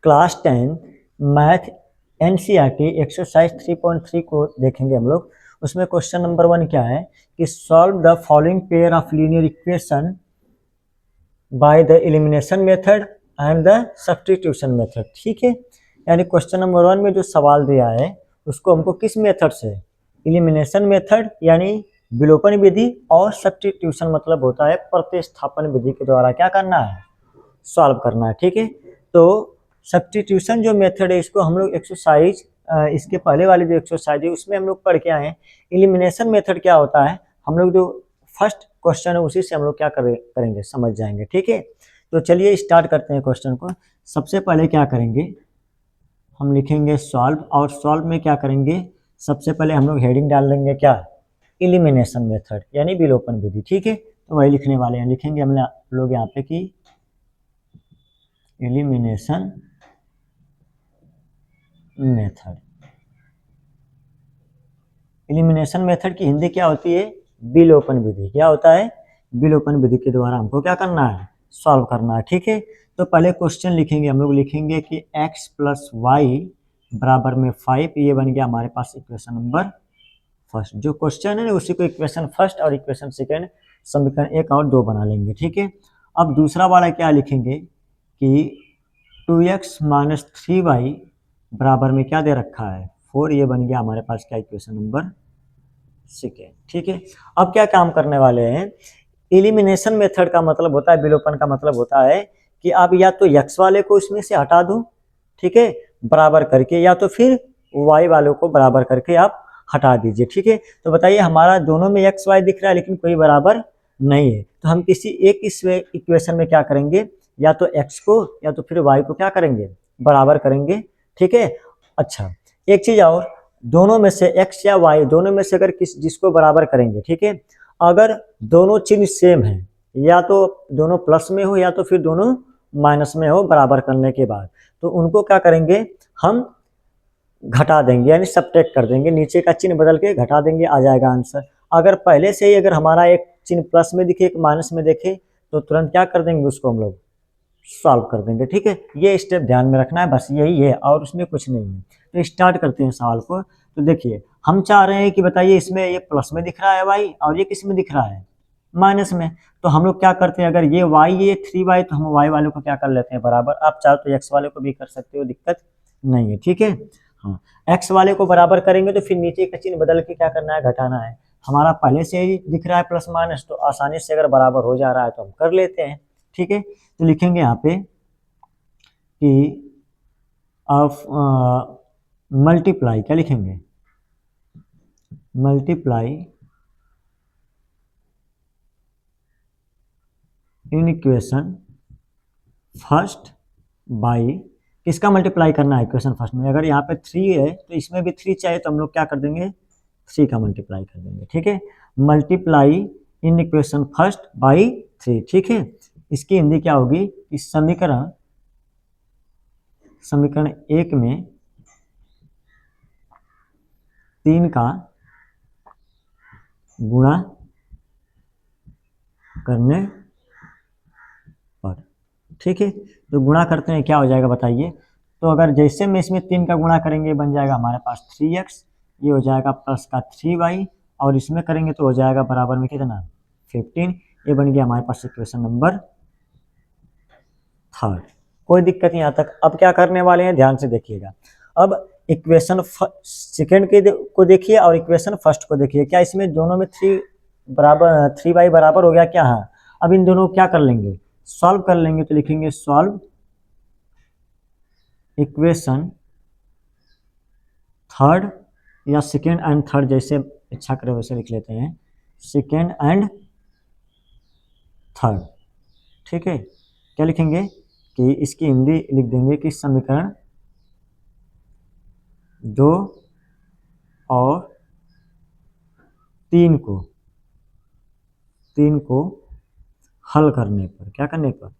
Class 10 math NCERT exercise 3.3 को देखेंगे हम लोग। उसमें क्वेश्चन नंबर 1 क्या है कि solve the following pair of linear equation by the elimination method and the substitution method. ठीक है, यानी क्वेश्चन नंबर 1 में जो सवाल दिया है उसको हमको किस मेथड से, एलिमिनेशन मेथड यानी विलोपन विधि, और सब्स्टिट्यूशन मतलब होता है प्रतिस्थापन विधि के द्वारा क्या करना है, सॉल्व करना है। ठीक है, तो सब्स्टिट्यूशन जो मेथड है इसको हम लोग एक्सरसाइज इसके पहले वाली जो एक्सरसाइज है उसमें हम लोग पढ़ के आए हैं। एलिमिनेशन मेथड क्या होता है हम लोग जो फर्स्ट क्वेश्चन है उसी से हम लोग क्या करेंगे समझ जाएंगे। ठीक है, तो चलिए स्टार्ट करते हैं क्वेश्चन को। सबसे पहले क्या करेंगे, हम लिखेंगे सॉल्व, और सॉल्व में क्या करेंगे, सबसे पहले हम लोग हेडिंग डाल देंगे क्या, एलिमिनेशन मेथड यानी विलोपन विधि। ठीक है, तो वही लिखने वाले हैं, लिखेंगे हम लोग यहाँ पे कि एलिमिनेशन मेथड। एलिमिनेशन मेथड की हिंदी क्या होती है, विलोपन विधि। क्या होता है, विलोपन विधि के द्वारा हमको क्या करना है, सॉल्व करना है। ठीक है, तो पहले क्वेश्चन लिखेंगे हम लोग, लिखेंगे कि x + y बराबर में 5, ये बन गया हमारे पास इक्वेशन नंबर फर्स्ट। जो क्वेश्चन है ना उसी को इक्वेशन फर्स्ट और इक्वेशन सेकेंड समीकरण 1 और 2 बना लेंगे। ठीक है, अब दूसरा वाला क्या लिखेंगे कि 2x - 3y बराबर में क्या दे रखा है 4, ये बन गया हमारे पास क्या, इक्वेशन नंबर सेकेंड। ठीक है, अब क्या काम करने वाले हैं, एलिमिनेशन मेथड का मतलब होता है, विलोपन का मतलब होता है कि आप या तो x वाले को इसमें से हटा दो, ठीक है, बराबर करके, या तो फिर y वालों को बराबर करके आप हटा दीजिए। ठीक है, तो बताइए हमारा दोनों में x y दिख रहा है लेकिन कोई बराबर नहीं है, तो हम किसी एक इस इक्वेशन में क्या करेंगे, या तो x को या तो फिर y को क्या करेंगे, बराबर करेंगे। ठीक है, अच्छा एक चीज और, दोनों में से x या y दोनों में से अगर जिसको बराबर करेंगे, ठीक है, अगर दोनों चिन्ह सेम है, या तो दोनों प्लस में हो या तो फिर दोनों माइनस में हो बराबर करने के बाद, तो उनको क्या करेंगे, हम घटा देंगे यानी सब्ट्रैक्ट कर देंगे, नीचे का चिन्ह बदल के घटा देंगे, आ जाएगा आंसर। अगर पहले से ही अगर हमारा एक चिन्ह प्लस में दिखे एक माइनस में देखे तो तुरंत क्या कर देंगे, उसको हम लोग सॉल्व कर देंगे। ठीक है, ये स्टेप ध्यान में रखना है, बस यही है और उसमें कुछ नहीं है। तो स्टार्ट करते हैं सवाल को। तो देखिए हम चाह रहे हैं कि बताइए इसमें ये प्लस में दिख रहा है y और ये किस में दिख रहा है, माइनस में, तो हम लोग क्या करते हैं, अगर ये y ये 3y तो हम y वाले को क्या कर लेते हैं बराबर, आप चाहो तो x वाले को भी कर सकते हो, दिक्कत नहीं है। ठीक है, हाँ x वाले को बराबर करेंगे तो फिर नीचे का चिन्ह बदल के क्या करना है, घटाना है। हमारा पहले से ही दिख रहा है प्लस माइनस, तो आसानी से अगर बराबर हो जा रहा है तो हम कर लेते हैं। ठीक है, तो लिखेंगे यहाँ पे कि ऑफ मल्टीप्लाई, क्या लिखेंगे, multiply in equation first by, किसका मल्टीप्लाई करना है इक्वेशन फर्स्ट में, अगर यहाँ पे 3 है तो इसमें भी 3 चाहिए तो हम लोग क्या कर देंगे, 3 का मल्टीप्लाई कर देंगे। ठीक है, multiply in equation first by 3। ठीक है, इसकी हिंदी क्या होगी, इस समीकरण 1 में 3 का गुणा करने पर। ठीक है, तो गुणा करते हैं क्या हो जाएगा बताइए, तो अगर जैसे में इसमें 3 का गुणा करेंगे बन जाएगा हमारे पास 3x, ये हो जाएगा प्लस का 3y, और इसमें करेंगे तो हो जाएगा बराबर में कितना 15, ये बन गया हमारे पास इक्वेशन नंबर थर्ड। कोई दिक्कत नहीं यहाँ तक। अब क्या करने वाले हैं ध्यान से देखिएगा, अब इक्वेशन सेकेंड के को देखिए और इक्वेशन फर्स्ट को देखिए, क्या इसमें दोनों में 3y बराबर हो गया क्या, हाँ। अब इन दोनों को क्या कर लेंगे, सॉल्व कर लेंगे, तो लिखेंगे सॉल्व इक्वेशन थर्ड या सेकेंड एंड थर्ड, जैसे इच्छा करे वैसे लिख लेते हैं, सेकेंड एंड थर्ड। ठीक है, क्या लिखेंगे कि इसकी हिंदी लिख देंगे कि समीकरण 2 और 3 को हल करने पर, क्या करने पर,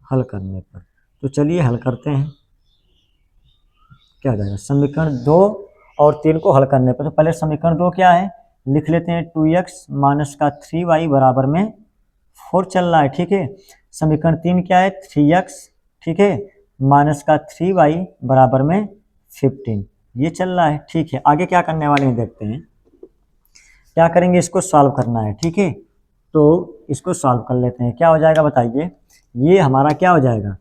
हल करने पर। तो चलिए हल करते हैं, क्या हो जाएगा, समीकरण 2 और 3 को हल करने पर। तो पहले समीकरण 2 क्या है, लिख लेते हैं 2x माइनस का 3y बराबर में 4 चल रहा है। ठीक है, समीकरण 3 क्या है 3x, ठीक है, माइनस का 3y बराबर में 15, ये चल रहा है। ठीक है, आगे क्या करने वाले हैं देखते हैं। क्या करेंगे, इसको सॉल्व करना है। ठीक है, तो इसको सॉल्व कर लेते हैं। क्या हो जाएगा बताइए, ये हमारा क्या हो जाएगा,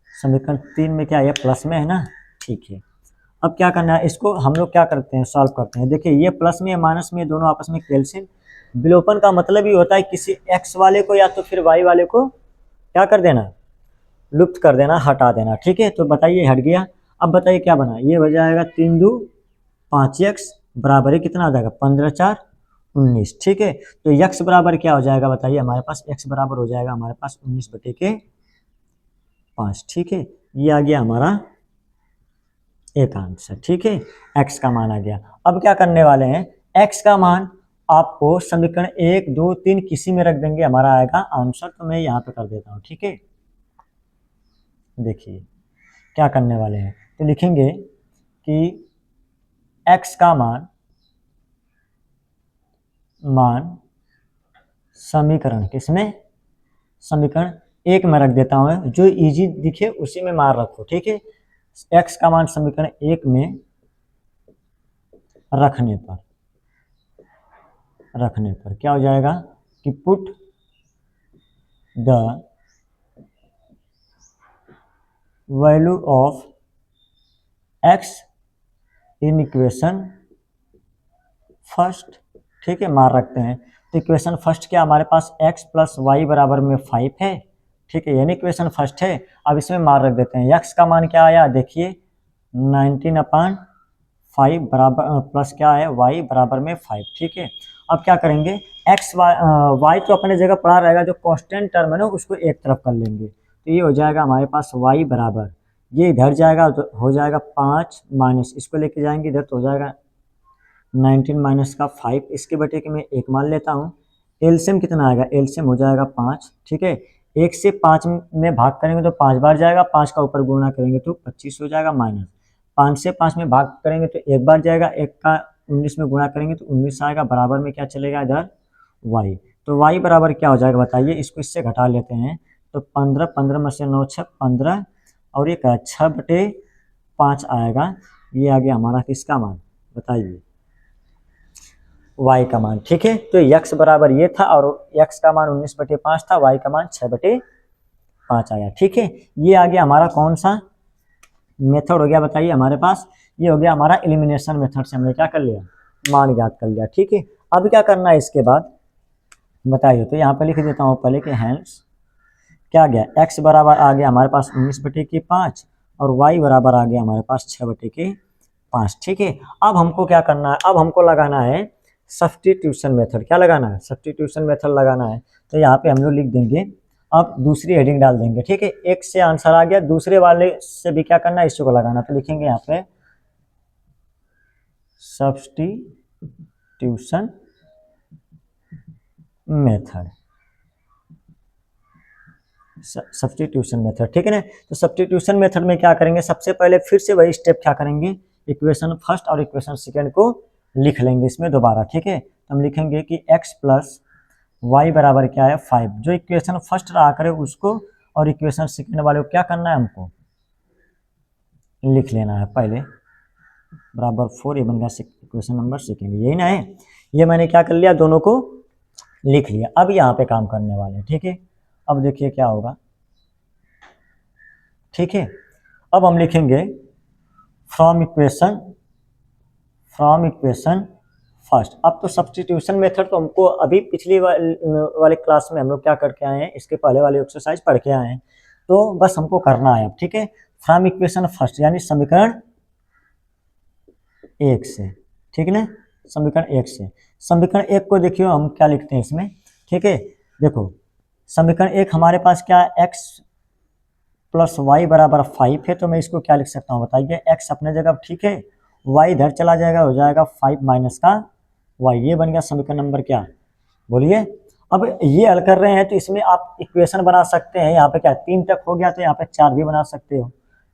समीकरण 3 में क्या है, प्लस में है ना। ठीक है, अब क्या करना है, इसको हम लोग क्या करते हैं, सॉल्व करते हैं। देखिए ये प्लस में माइनस में दोनों आपस में कैल्शियम, विलोपन का मतलब ही होता है किसी एक्स वाले को या तो फिर वाई वाले को क्या कर देना, लुप्त कर देना, हटा देना। ठीक है, तो बताइए हट गया। अब बताइए क्या बना, ये हो जाएगा 3 2 5 एक्स बराबर है कितना आ जाएगा, 15 4 19। ठीक है, तो यक्स बराबर क्या हो जाएगा बताइए, हमारे पास एक्स बराबर हो जाएगा हमारे पास 19/5। ठीक है, ये आ गया हमारा एक आंसर। ठीक है, एक्स का मान आ गया। अब क्या करने वाले हैं, एक्स का मान आपको समीकरण 1 2 3 किसी में रख देंगे, हमारा आएगा आंसर। तो मैं यहाँ पे कर देता हूँ। ठीक है, देखिए क्या करने वाले हैं, तो लिखेंगे कि एक्स का मान समीकरण किसमें, समीकरण 1 में रख देता हूँ, जो इजी दिखे उसी में मान रखो। ठीक है, एक्स का मान समीकरण 1 में रखने पर क्या हो जाएगा कि put the value of x in equation first. ठीक है, मान रखते हैं, तो इक्वेशन फर्स्ट क्या हमारे पास x प्लस वाई बराबर में 5 है। ठीक है, यानी इक्वेशन फर्स्ट है। अब इसमें मान रख देते हैं, x का मान क्या आया देखिए 19/5 बराबर प्लस क्या है y बराबर में 5। ठीक है, अब क्या करेंगे, x y तो अपने जगह पड़ा रहेगा, जो कांस्टेंट टर्म है ना उसको एक तरफ कर लेंगे, तो ये हो जाएगा हमारे पास y बराबर, ये इधर जाएगा तो हो जाएगा 5 माइनस इसको लेके जाएंगे इधर तो हो जाएगा 19 माइनस का 5, इसके बटे के मैं 1 मान लेता हूँ। एलसीएम कितना आएगा, एलसीएम हो जाएगा 5। ठीक है, 1 से 5 में भाग करेंगे तो 5 बार जाएगा, 5 का ऊपर गुणा करेंगे तो 25 हो जाएगा माइनस, 5 से 5 में भाग करेंगे तो 1 बार जाएगा, 1 का 19 में गुणा करेंगे तो 19 आएगा, बराबर में क्या चलेगा इधर y। तो y बराबर क्या हो जाएगा बताइए, इसको इससे घटा लेते हैं तो 15 15 में से 9 6 15 और एक 6/5 आएगा। ये आ गया हमारा किसका मान बताइए, y का मान। ठीक है, तो x बराबर ये था और x का मान 19/5 था, y का मान 6/5 आया। ठीक है, ये आ गया हमारा कौन सा मेथड हो गया बताइए हमारे पास, ये हो गया हमारा एलिमिनेशन मेथड से हमने क्या कर लिया, मान ज्ञात कर लिया। ठीक है, अब क्या करना है इसके बाद बताइए, तो यहाँ पे लिख देता हूँ पहले कि हैंस क्या गया, x बराबर आ गया हमारे पास 19/5 और y बराबर आ गया हमारे पास 6/5। ठीक है, अब हमको क्या करना है, अब हमको लगाना है सब्स्टिट्यूशन मेथड। क्या लगाना है, सब्स्टिट्यूशन मेथड लगाना है। तो यहाँ पे हम लोग लिख देंगे, अब दूसरी हेडिंग डाल देंगे। ठीक है, एक से आंसर आ गया, दूसरे वाले से भी क्या करना है, इसी को लगाना। तो लिखेंगे यहाँ पे सब्स्टिट्यूशन मेथड, सब्स्टिट्यूशन मेथड। ठीक है ना, तो सब्स्टिट्यूशन मेथड में क्या करेंगे, सबसे पहले फिर से वही स्टेप क्या करेंगे, इक्वेशन फर्स्ट और इक्वेशन सेकंड को लिख लेंगे इसमें दोबारा। ठीक है, तो हम लिखेंगे कि x प्लस वाई बराबर क्या है 5, जो इक्वेशन फर्स्ट रहा करे उसको और इक्वेशन सेकंड वाले को क्या करना है, हमको लिख लेना है पहले बराबर 4, ये बन गया इक्वेशन नंबर सेकंड, यही ना है। ये मैंने क्या कर लिया, दोनों को लिख लिया। अब यहाँ पे काम करने वाले हैं। ठीक है, अब देखिए क्या होगा। ठीक है, अब हम लिखेंगे फ्रॉम इक्वेशन फर्स्ट। अब तो सब्स्टिट्यूशन मेथड तो हमको अभी पिछली वाले क्लास में हम लोग क्या करके आए हैं, इसके पहले वाले एक्सरसाइज पढ़ के आए हैं, तो बस हमको करना है अब। ठीक है, फ्रॉम इक्वेशन फर्स्ट यानी समीकरण 1 से। ठीक है ना, समीकरण 1 से, समीकरण 1 को देखियो हम क्या लिखते हैं इसमें। ठीक है, देखो समीकरण 1 हमारे पास क्या है, x प्लस वाई बराबर 5 है, तो मैं इसको क्या लिख सकता हूँ बताइए, x अपने जगह ठीक है, y इधर चला जाएगा, हो जाएगा 5 माइनस का y, ये बन गया समीकरण नंबर क्या बोलिए। अब ये हल कर रहे हैं तो इसमें आप इक्वेशन बना सकते हैं, यहाँ पे क्या 3 तक हो गया तो यहाँ पे 4 भी बना सकते हो।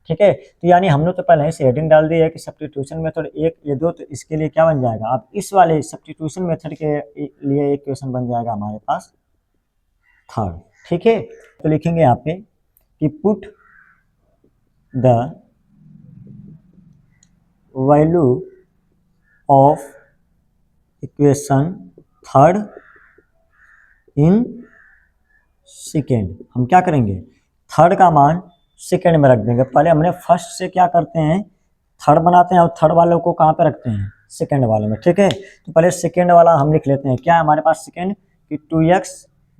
ठीक है, तो यानी हमने तो पहले ही हेडिंग डाल दी है कि सब्स्टिट्यूशन मेथड 1 ये 2, तो इसके लिए क्या बन जाएगा, अब इस वाले सब्स्टिट्यूशन मेथड के लिए इक्वेशन बन जाएगा हमारे पास थर्ड। ठीक है, तो लिखेंगे यहाँ पे कि put the value of equation third in second. हम क्या करेंगे, थर्ड का मान सेकेंड में रख देंगे। पहले हमने फर्स्ट से क्या करते हैं, थर्ड बनाते हैं और थर्ड वालों को कहाँ पे रखते हैं, सेकेंड वाले में। ठीक है, तो पहले सेकेंड वाला हम लिख लेते हैं। क्या है हमारे पास सेकेंड कि 2x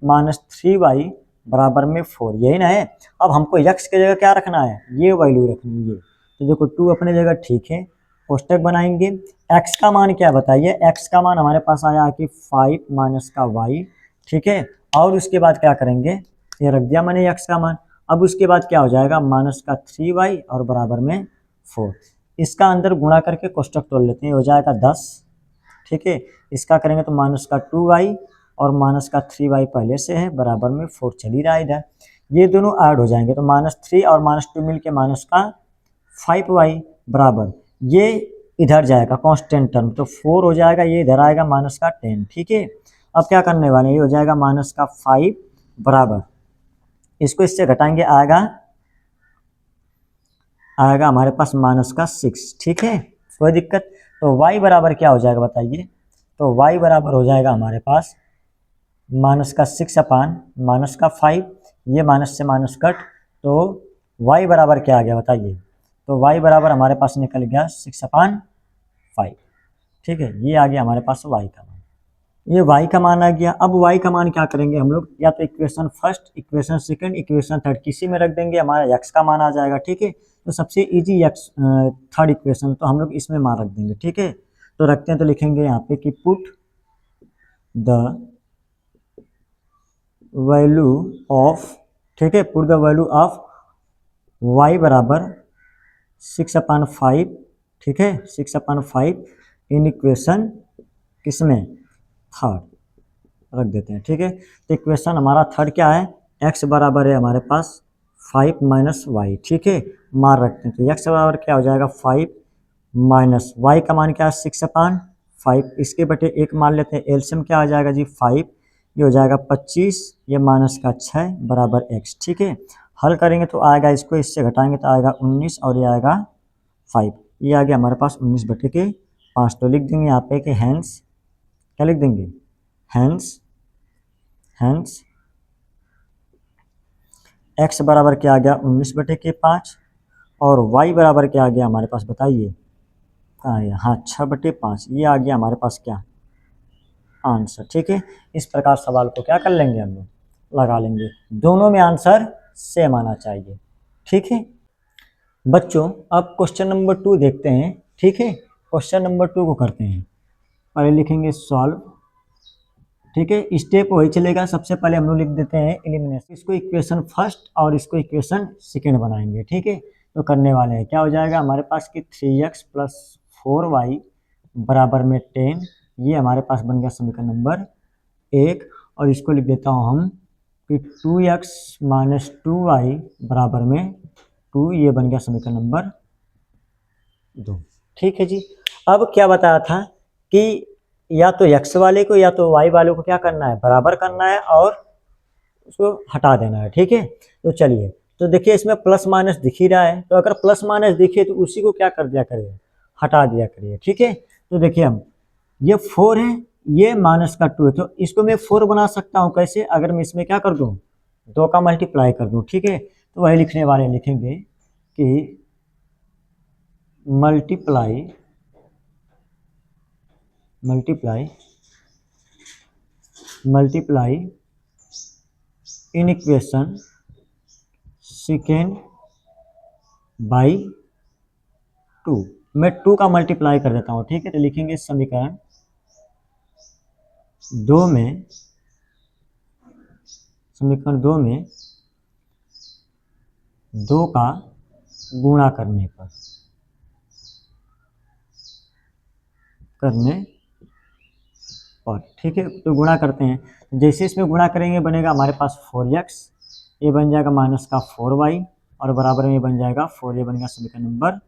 माइनस 3y बराबर में 4, यही ना है। अब हमको x की जगह क्या रखना है, ये वैल्यू रखनी है। तो देखो 2 अपने जगह ठीक है, कोष्टक बनाएंगे। x का मान क्या बताइए, x का मान हमारे पास आया कि 5 माइनस का y। ठीक है, और उसके बाद क्या करेंगे, ये रख दिया मैंने x का मान। अब उसके बाद क्या हो जाएगा, माइनस का 3y और बराबर में 4। इसका अंदर गुणा करके कोष्टक तोड़ लेते हैं, हो जाएगा 10। ठीक है, इसका करेंगे तो माइनस का 2y और माइनस का 3y पहले से है, बराबर में 4 चल ही रहा है इधर। ये दोनों ऐड हो जाएंगे तो माइनस 3 और माइनस 2 मिल के माइनस का 5y बराबर, ये इधर जाएगा कांस्टेंट टर्म, तो 4 हो जाएगा, ये इधर आएगा माइनस का 10। ठीक है, अब क्या करने वाले हैं, ये हो जाएगा माइनस का 5 बराबर, इसको इससे घटाएंगे, आएगा हमारे पास माइनस का 6। ठीक है, कोई दिक्कत। तो y बराबर क्या हो जाएगा बताइए, तो y बराबर हो जाएगा हमारे पास माइनस का 6 अपान माइनस का 5, ये माइनस से माइनस कट, तो y बराबर क्या आ गया बताइए, तो y बराबर हमारे पास निकल गया 6 अपान 5। ठीक है, ये आ गया हमारे पास y का मान, ये y का मान आ गया। अब y का मान क्या करेंगे हम लोग, या तो equation first, equation second, equation third किसी में रख देंगे, हमारा x का मान आ जाएगा। ठीक है, तो सबसे इजी x थर्ड इक्वेशन, तो हम लोग इसमें मान रख देंगे। ठीक है, तो रखते हैं, तो लिखेंगे यहाँ पे कि पुट द वैल्यू ऑफ, ठीक है, put the value of y बराबर 6 अपान 5। ठीक है, 6 अपान 5 इन इक्वेशन किसमें, थर्ड रख देते हैं। ठीक है, तो इक्वेशन हमारा थर्ड क्या है, x बराबर है हमारे पास 5 माइनस वाई। ठीक है, मान रखते हैं, तो x बराबर क्या हो जाएगा 5 माइनस y का मान क्या है 6 अपान 5, इसके बटे एक मान लेते हैं, एलसीएम क्या आ जाएगा जी 5, ये हो जाएगा 25, ये माइनस का 6 बराबर x। ठीक है, हल करेंगे तो आएगा, इसको इससे घटाएंगे तो आएगा 19 और ये आएगा 5, ये आ गया हमारे पास 19 बटे के 5। तो लिख देंगे यहाँ पे कि हैंस, क्या लिख देंगे, हैंस x बराबर क्या आ गया 19 बटे के 5 और y बराबर क्या आ गया हमारे पास बताइए, कहाँ आया, हाँ 6 बटे 5, ये आ गया हमारे पास क्या आंसर। ठीक है, इस प्रकार सवाल को क्या कर लेंगे हम लोग, लगा लेंगे, दोनों में आंसर सेम आना चाहिए। ठीक है बच्चों, अब क्वेश्चन नंबर 2 देखते हैं। ठीक है, क्वेश्चन नंबर 2 को करते हैं, पहले लिखेंगे सॉल्व। ठीक है, स्टेप वही चलेगा, सबसे पहले हम लोग लिख देते हैं एलिमिनेशन, इसको इक्वेशन फर्स्ट और इसको इक्वेशन सेकेंड बनाएंगे। ठीक है, तो करने वाले हैं, क्या हो जाएगा हमारे पास कि 3x प्लस 4y बराबर में 10, ये हमारे पास बन गया समीकरण नंबर 1। और इसको लिख देता हूँ हम कि 2x माइनस 2y बराबर में 2, ये बन गया समीकरण नंबर 2। ठीक है जी, अब क्या बताया था कि या तो x वाले को या तो y वाले को क्या करना है, बराबर करना है और उसको हटा देना है। ठीक है, तो चलिए, तो देखिए इसमें प्लस माइनस दिख ही रहा है, तो अगर प्लस माइनस दिखे तो उसी को क्या कर दिया करिए, हटा दिया करिए। ठीक है, तो देखिए हम, ये 4 है, ये माइनस का 2 है, तो इसको मैं 4 बना सकता हूँ कैसे, अगर मैं इसमें क्या कर दूँ, 2 का मल्टीप्लाई कर दूँ। ठीक है, तो वही लिखने वाले लिखेंगे कि multiply in equation second by 2, मैं 2 का मल्टीप्लाई कर देता हूँ। ठीक है, तो लिखेंगे समीकरण 2 में 2 का गुणा करने पर। ठीक है, तो गुणा करते हैं, जैसे इसमें गुणा करेंगे बनेगा हमारे पास 4x, ये बन जाएगा माइनस का 4y और बराबर में ये बन जाएगा 4, ये बन गया समीकरण नंबर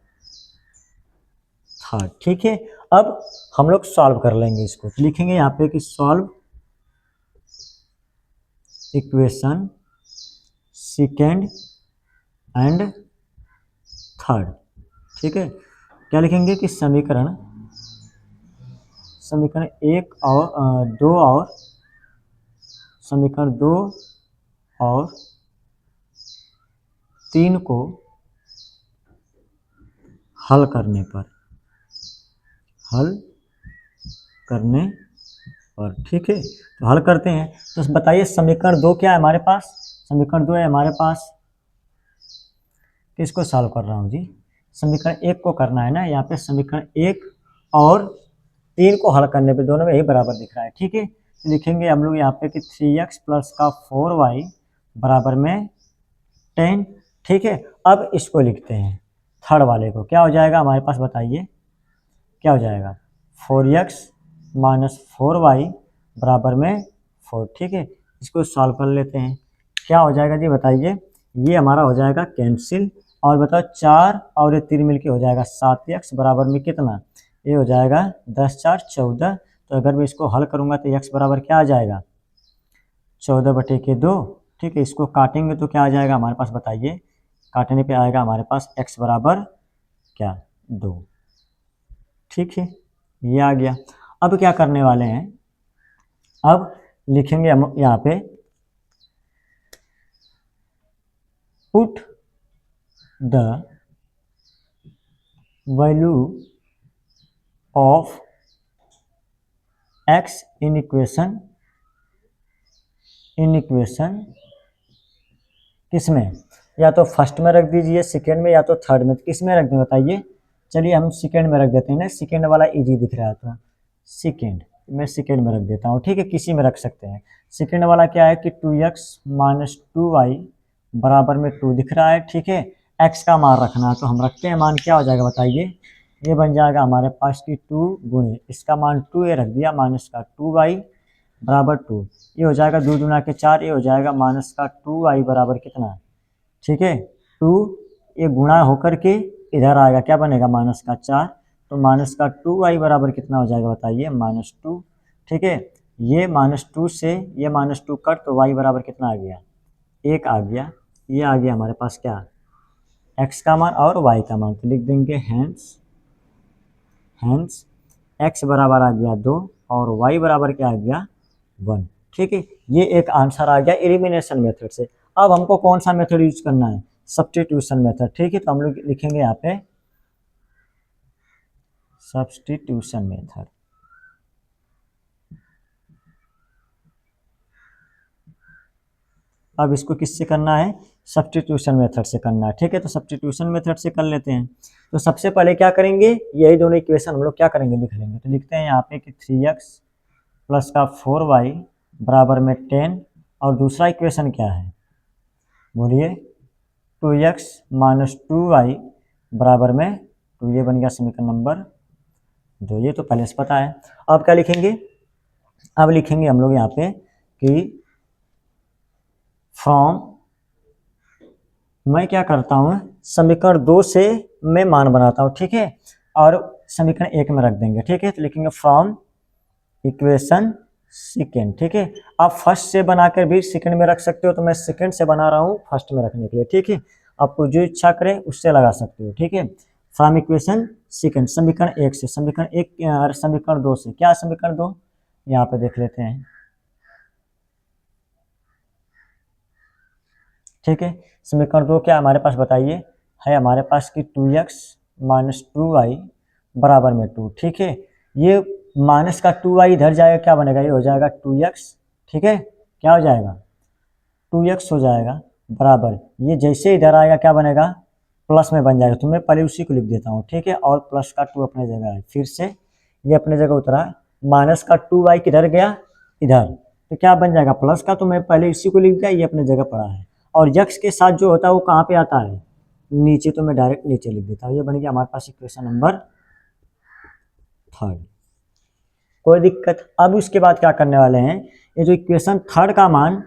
3। ठीक है, अब हम लोग सॉल्व कर लेंगे इसको, लिखेंगे यहाँ पे कि solve equation second and third. ठीक है, क्या लिखेंगे कि समीकरण एक और दो और समीकरण 2 और 3 को हल करने पर ठीक है, तो हल करते हैं। तो बताइए समीकरण 2 क्या है हमारे पास? समीकरण 2 है हमारे पास, किसको सॉल्व कर रहा हूँ जी? समीकरण 1 को करना है ना। यहाँ पे समीकरण 1 और 3 को हल करने पे दोनों में यही बराबर दिख रहा है। ठीक है, तो लिखेंगे हम लोग यहाँ पे कि 3x प्लस का 4y बराबर में 10। ठीक है, अब इसको लिखते हैं थर्ड वाले को। क्या हो जाएगा हमारे पास बताइए, क्या हो जाएगा? 4x माइनस 4y बराबर में 4। ठीक है, इसको सॉल्व कर लेते हैं। क्या हो जाएगा जी बताइए? ये हमारा हो जाएगा कैंसिल, और बताओ 4 और ये 3 मिलके हो जाएगा 7x बराबर में कितना? ये हो जाएगा 10 4 14। तो अगर मैं इसको हल करूँगा तो x बराबर क्या आ जाएगा? 14/2। ठीक है, इसको काटेंगे तो क्या आ जाएगा हमारे पास बताइए? काटने पे आएगा हमारे पास x बराबर क्या? 2। ठीक है, ये आ गया। अब क्या करने वाले हैं? अब लिखेंगे हम यहाँ पे put the value of x in equation किसमें? या तो फर्स्ट में रख दीजिए, सेकेंड में, या तो थर्ड में। किस में रख दें बताइए? चलिए हम सेकेंड में रख देते हैं ना, सेकेंड वाला इजी दिख रहा है तो सेकेंड, मैं सेकेंड में रख देता हूँ। ठीक है, किसी में रख सकते हैं। सेकेंड वाला क्या है कि 2x माइनस 2y बराबर में 2 दिख रहा है। ठीक है, x का मान रखना है तो हम रखते हैं। मान क्या हो जाएगा बताइए? ये बन जाएगा हमारे पास की 2 गुणे इसका मान 2 ये रख दिया माइनस का 2y बराबर 2। ये हो जाएगा 2 दूना के 4, ये हो जाएगा माइनस का 2y बराबर कितना? ठीक है, 2 ये गुणा होकर के इधर आएगा, क्या बनेगा? माइनस का 4। तो माइनस का 2y बराबर कितना हो जाएगा बताइए? -2। ठीक है, ये -2 से ये -2 कट, तो y बराबर कितना आ गया? 1 आ गया। ये आ गया हमारे पास क्या? x का मान और y का मान। तो लिख देंगे हैंस x बराबर आ गया 2 और y बराबर क्या आ गया? 1। ठीक है, ये एक आंसर आ गया एलिमिनेशन मेथड से। अब हमको कौन सा मेथड यूज करना है? Substitution method. ठीक है, तो हम लोग लिखेंगे यहाँ पे सब्स्टिट्यूशन मेथड। अब इसको किससे करना है? सब्स्टिट्यूशन मेथड से करना है। ठीक है, तो सब्स्टिट्यूशन मेथड से कर लेते हैं। तो सबसे पहले क्या करेंगे? यही दोनों इक्वेशन हम लोग क्या करेंगे? लिख लेंगे। तो लिखते हैं यहाँ पे कि 3x प्लस का 4y बराबर में 10, और दूसरा इक्वेशन क्या है बोलिए? 2x माइनस 2y बराबर में 2। ये बन गया समीकरण नंबर 2। ये तो पहले से पता है। अब क्या लिखेंगे? अब लिखेंगे हम लोग यहाँ पे कि फ्रॉम, मैं क्या करता हूँ समीकरण 2 से मैं मान बनाता हूँ। ठीक है, और समीकरण 1 में रख देंगे। ठीक है, तो लिखेंगे फ्रॉम इक्वेशन सेकेंड। ठीक है, आप फर्स्ट से बनाकर भी सेकंड में रख सकते हो, तो मैं सेकंड से बना रहा हूँ फर्स्ट में रखने के लिए। ठीक है, आपको जो इच्छा करे उससे लगा सकते हो। ठीक है, फ्रॉम इक्वेशन सेकंड, समीकरण 1 से, समीकरण 1 समीकरण 2 से। क्या समीकरण 2? यहाँ पे देख लेते हैं। ठीक है, समीकरण 2 क्या हमारे पास बताइए? है हमारे पास कि 2x माइनस 2y बराबर में 2। ठीक है, ये माइनस का 2y इधर जाएगा, क्या बनेगा? ये हो जाएगा 2x। ठीक है, क्या हो जाएगा? 2x हो जाएगा बराबर, ये जैसे इधर आएगा क्या बनेगा? प्लस में बन जाएगा। तो मैं पहले उसी को लिख देता हूँ। ठीक है, और प्लस का 2 अपने जगह है, फिर से ये अपने जगह उतरा। माइनस का 2y किधर गया? इधर, तो क्या बन जाएगा? प्लस का, तो मैं पहले इसी को लिख दिया, ये अपने जगह पड़ा है। और यक्स के साथ जो होता है वो कहाँ पे आता है? नीचे, तो मैं डायरेक्ट नीचे लिख देता हूँ। ये बन गया हमारे पास इक्वेशन नंबर 3। कोई दिक्कत? अब उसके बाद क्या करने वाले हैं? ये जो इक्वेशन 3 का मान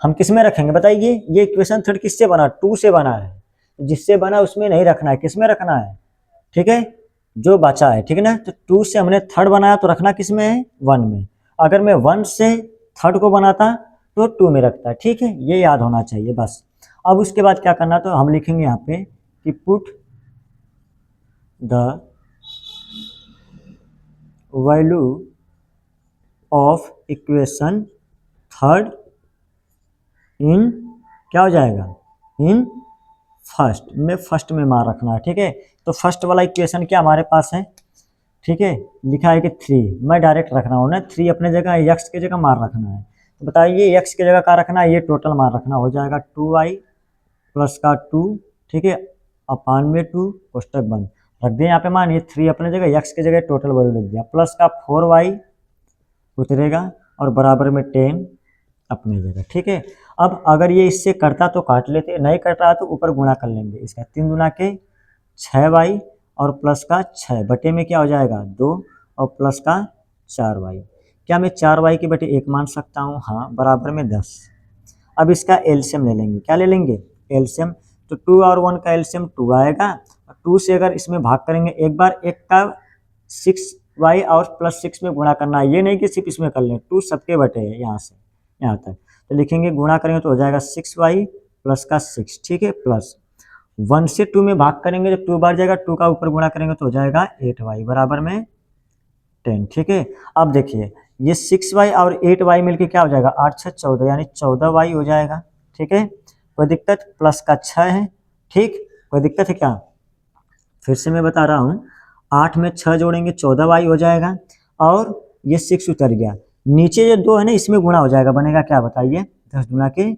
हम किस में रखेंगे बताइए? ये इक्वेशन 3 किससे बना? 2 से बना है। जिससे बना उसमें नहीं रखना है, किस में रखना है? ठीक है, जो बचा है। ठीक है ना, तो 2 से हमने 3 बनाया तो रखना किस में है? 1 में। अगर मैं 1 से 3 को बनाता तो 2 में रखता है। ठीक है, ये याद होना चाहिए बस। अब उसके बाद क्या करना, तो हम लिखेंगे यहाँ पे कि put the value of equation third in, क्या हो जाएगा, इन फर्स्ट में मान रखना है। ठीक है, तो फर्स्ट वाला इक्वेशन क्या हमारे पास है, ठीक है, लिखा है कि 3, मैं डायरेक्ट रख रहा हूँ ना, 3 अपने जगह, एक्स की जगह मान रखना है। तो बताइए एक्स की जगह क्या रखना है, ये टोटल मान रखना हो जाएगा 2y प्लस का 2, ठीक है, अपान में 2 कोष्टक बंद, रख दिया यहाँ पे मान, ये 3 अपने जगह, एक्स की जगह टोटल वैल्यू लिख दिया, प्लस का 4y उतरेगा और बराबर में 10 अपनी जगह। ठीक है, अब अगर ये इससे करता तो काट लेते, नहीं कट रहा तो ऊपर गुणा कर लेंगे, इसका 3 गुना के 6y और प्लस का 6 बटे में क्या हो जाएगा 2 और प्लस का 4y। क्या मैं 4y की बटे 1 मान सकता हूँ, हाँ, बराबर में 10। अब इसका एलसीएम ले लेंगे, क्या ले लेंगे, एलसीएम, तो 2 और 1 का एलसीएम 2 आएगा, 2 से अगर इसमें भाग करेंगे एक बार, एक का 6y और प्लस 6 में गुणा करना है, ये नहीं कि सिर्फ इसमें कर लें, 2 सबके बटे है यहाँ से यहाँ तक, तो लिखेंगे गुणा करेंगे तो हो जाएगा 6y प्लस का 6, ठीक है, प्लस 1 से 2 में भाग करेंगे, जब 2 बार जाएगा 2 का ऊपर गुणा करेंगे तो हो जाएगा 8y बराबर में 10। ठीक है, अब देखिए ये 6y और 8y मिलके क्या हो जाएगा, 8 6 14, यानी 14y हो जाएगा। ठीक है, कोई दिक्कत, प्लस का 6 है, ठीक, कोई दिक्कत है क्या, फिर से मैं बता रहा हूँ, 8 में 6 जोड़ेंगे 14y हो जाएगा, और ये 6 उतर गया, नीचे जो 2 है ना इसमें गुणा हो जाएगा, बनेगा क्या बताइए, 10 गुना के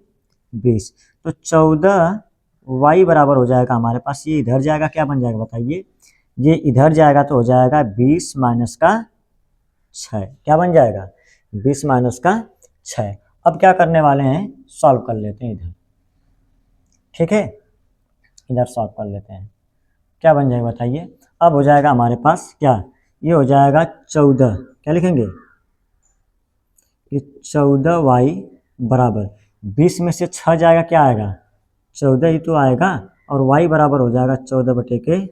20, तो 14y बराबर हो जाएगा हमारे पास, ये इधर जाएगा, क्या बन जाएगा बताइए, ये इधर जाएगा तो हो जाएगा 20 माइनस का 6, क्या बन जाएगा 20 माइनस का 6। अब क्या करने वाले हैं, सॉल्व कर लेते हैं इधर, ठीक है, इधर सॉल्व कर लेते हैं, क्या बन जाएगा बताइए, अब हो जाएगा हमारे पास क्या, ये हो जाएगा 14, क्या लिखेंगे कि 14y बराबर 20 में से 6 जाएगा, क्या आएगा 14 ही तो आएगा, और y बराबर हो जाएगा 14 बटे के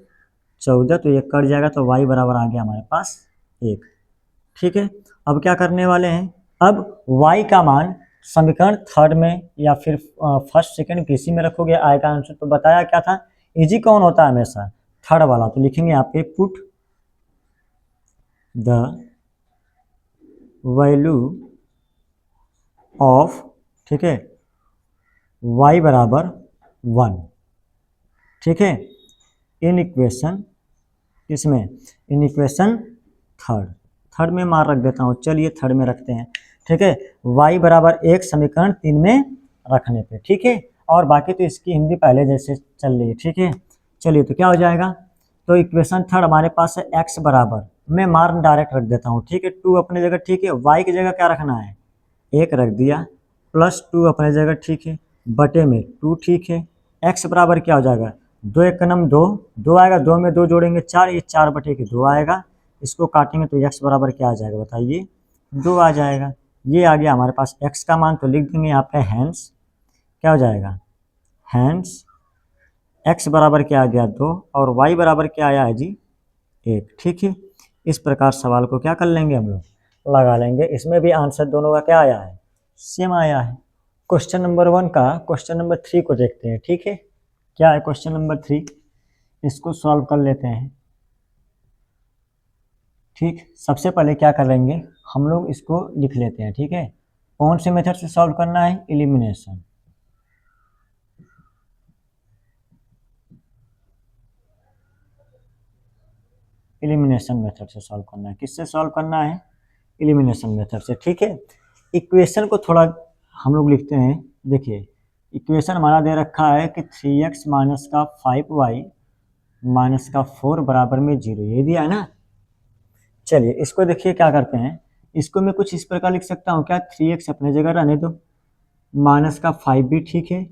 14, तो ये कट जाएगा, तो y बराबर आ गया हमारे पास 1। ठीक है, अब क्या करने वाले हैं, अब y का मान समीकरण थर्ड में या फिर फर्स्ट सेकंड किसी में रखोगे आएगा आंसर, तो बताया क्या था, इजी कौन होता है हमेशा, थर्ड वाला, तो लिखेंगे यहाँ पे पुट द वैल्यू ऑफ, ठीक है, y बराबर 1, ठीक है, इन इक्वेशन किसमें, इन इक्वेशन थर्ड में मार रख देता हूँ, चलिए थर्ड में रखते हैं। ठीक है, y बराबर 1 समीकरण 3 में रखने पे, ठीक है, और बाकी तो इसकी हिंदी पहले जैसे चल रही है। ठीक है, चलिए तो क्या हो जाएगा, तो इक्वेशन थर्ड हमारे पास है x बराबर, मैं मार डायरेक्ट रख देता हूँ, ठीक है, 2 अपने जगह, ठीक है, y की जगह क्या रखना है 1 रख दिया, प्लस 2 अपने जगह, ठीक है, बटे में 2, ठीक है, x बराबर क्या हो जाएगा 2 1 नम 2, 2 आएगा, 2 में 2 जोड़ेंगे 4, ये 4 बटे के 2 आएगा, इसको काटेंगे तो x बराबर क्या आ जाएगा बताइए 2 आ जाएगा। ये आ गया हमारे पास x का मान, तो लिख देंगे यहाँ पे हैंस, क्या हो जाएगा हैंस x बराबर क्या आ गया 2 और y बराबर क्या आया है जी 1। ठीक है, इस प्रकार सवाल को क्या कर लेंगे हम लोग लगा लेंगे, इसमें भी आंसर दोनों का क्या आया है सेम आया है। क्वेश्चन नंबर 1 का क्वेश्चन नंबर 3 को देखते हैं। ठीक है, क्या है क्वेश्चन नंबर 3, इसको सॉल्व कर लेते हैं। ठीक, सबसे पहले क्या करेंगे हम लोग इसको लिख लेते हैं। ठीक है, कौन से मेथड से सॉल्व करना है, एलिमिनेशन, एलिमिनेशन मेथड से सॉल्व करना है, किससे सॉल्व करना है एलिमिनेशन मेथड से। ठीक है, इक्वेशन को थोड़ा हम लोग लिखते हैं, देखिए इक्वेशन हमारा दे रखा है कि 3x माइनस का 5y माइनस का 4 बराबर में 0, ये दिया है ना। चलिए इसको देखिए क्या करते हैं, इसको मैं कुछ इस प्रकार लिख सकता हूँ क्या, 3x अपने जगह रहने दो, माइनस का 5 भी, ठीक है,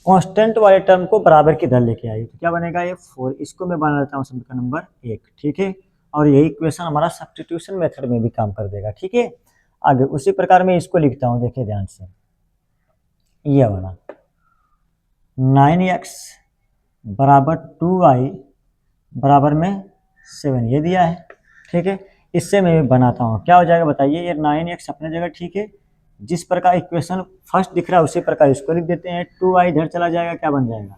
कांस्टेंट वाले टर्म को बराबर की इधर लेके आइए, तो क्या बनेगा ये 4, इसको मैं बना लेता हूँ समीकरण नंबर 1। ठीक है, और यही इक्वेशन हमारा सब्स्टिट्यूशन मेथड में भी काम कर देगा। ठीक है, आगे उसी प्रकार मैं इसको लिखता हूँ, देखिए ध्यान से, ये वाला 9x बराबर 2y बराबर में 7, ये दिया है। ठीक है, इससे मैं बनाता हूँ, क्या हो जाएगा बताइए, ये 9x अपने जगह, ठीक है, जिस प्रकार इक्वेशन फर्स्ट दिख रहा है उसी प्रकार इसको लिख देते हैं। 2y इधर चला जाएगा, क्या बन जाएगा,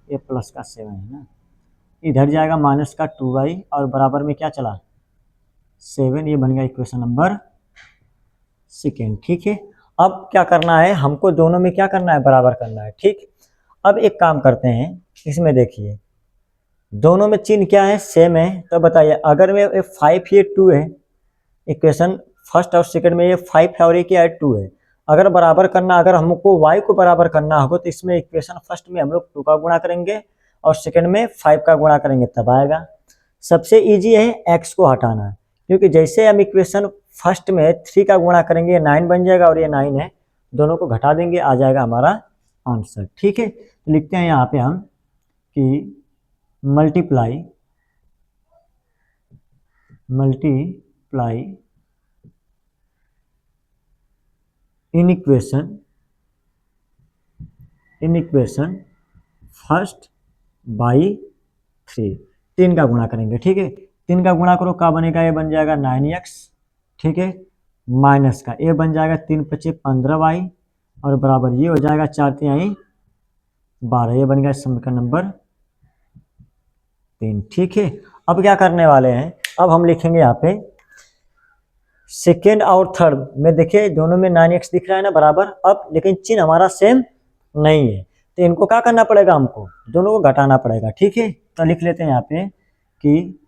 ये प्लस का 7 है ना, इधर जाएगा माइनस का 2y और बराबर में क्या चला 7, ये बन गया इक्वेशन नंबर सेकेंड। ठीक है, अब क्या करना है हमको, दोनों में क्या करना है, बराबर करना है। ठीक, अब एक काम करते हैं, इसमें देखिए दोनों में चिन्ह क्या है, सेम है। तो बताइए अगर में 5 ये 2 है, इक्वेशन फर्स्ट और सेकंड में ये 5 है और ये क्या है 2 है। अगर बराबर करना, अगर हमको y को बराबर करना होगा तो इसमें इक्वेशन फर्स्ट में हम लोग 2 का गुणा करेंगे और सेकंड में 5 का गुणा करेंगे तब आएगा। सबसे इजी है x को हटाना, क्योंकि जैसे हम इक्वेशन फर्स्ट में 3 का गुणा करेंगे 9 बन जाएगा और ये 9 है, दोनों को घटा देंगे आ जाएगा हमारा आंसर। ठीक है, तो लिखते हैं यहाँ पे हम कि multiply in equation first by 3, 3 का गुणा करेंगे। ठीक है, 3 का गुणा करो, क्या बनेगा, ये बन जाएगा 9x। ठीक है, माइनस का ये बन जाएगा 3 × 5 = 15y और बराबर ये हो जाएगा 4 × 3 = 12, ये बन गया समीकरण नंबर 3। ठीक है, अब क्या करने वाले हैं, अब हम लिखेंगे यहाँ पे सेकेंड और थर्ड में, देखिए दोनों में 9x दिख रहा है ना बराबर, अब लेकिन चिन्ह हमारा सेम नहीं है, तो इनको क्या करना पड़ेगा, हमको दोनों को घटाना पड़ेगा। ठीक है, तो लिख लेते हैं यहाँ पे कि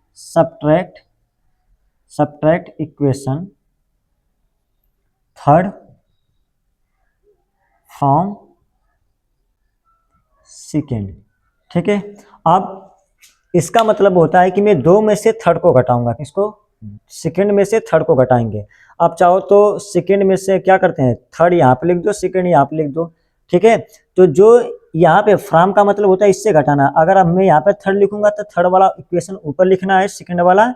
subtract equation third from second. ठीक है, अब इसका मतलब होता है कि मैं 2 में से थर्ड को घटाऊंगा, किसको, सेकेंड में से थर्ड को घटाएंगे। आप चाहो तो सेकेंड में से क्या करते हैं, थर्ड यहाँ पे लिख दो, सेकेंड यहाँ पे लिख दो। ठीक है, तो जो यहाँ पे फ्रॉम का मतलब होता है इससे घटाना, अगर मैं यहाँ पे थर्ड लिखूंगा तो थर्ड वाला इक्वेशन ऊपर लिखना है, सेकेंड वाला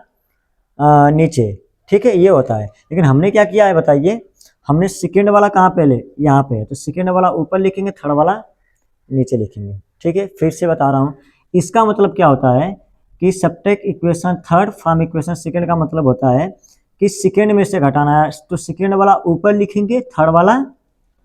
नीचे। ठीक है, ये होता है, लेकिन हमने क्या किया है बताइए, हमने सेकेंड वाला कहाँ पहले यहाँ पे है, तो सेकेंड वाला ऊपर लिखेंगे, थर्ड वाला नीचे लिखेंगे। ठीक है, फिर से बता रहा हूँ, इसका मतलब क्या होता है कि subtract equation third from equation second का मतलब होता है कि सेकेंड में से घटाना है, तो सेकेंड वाला ऊपर लिखेंगे, थर्ड वाला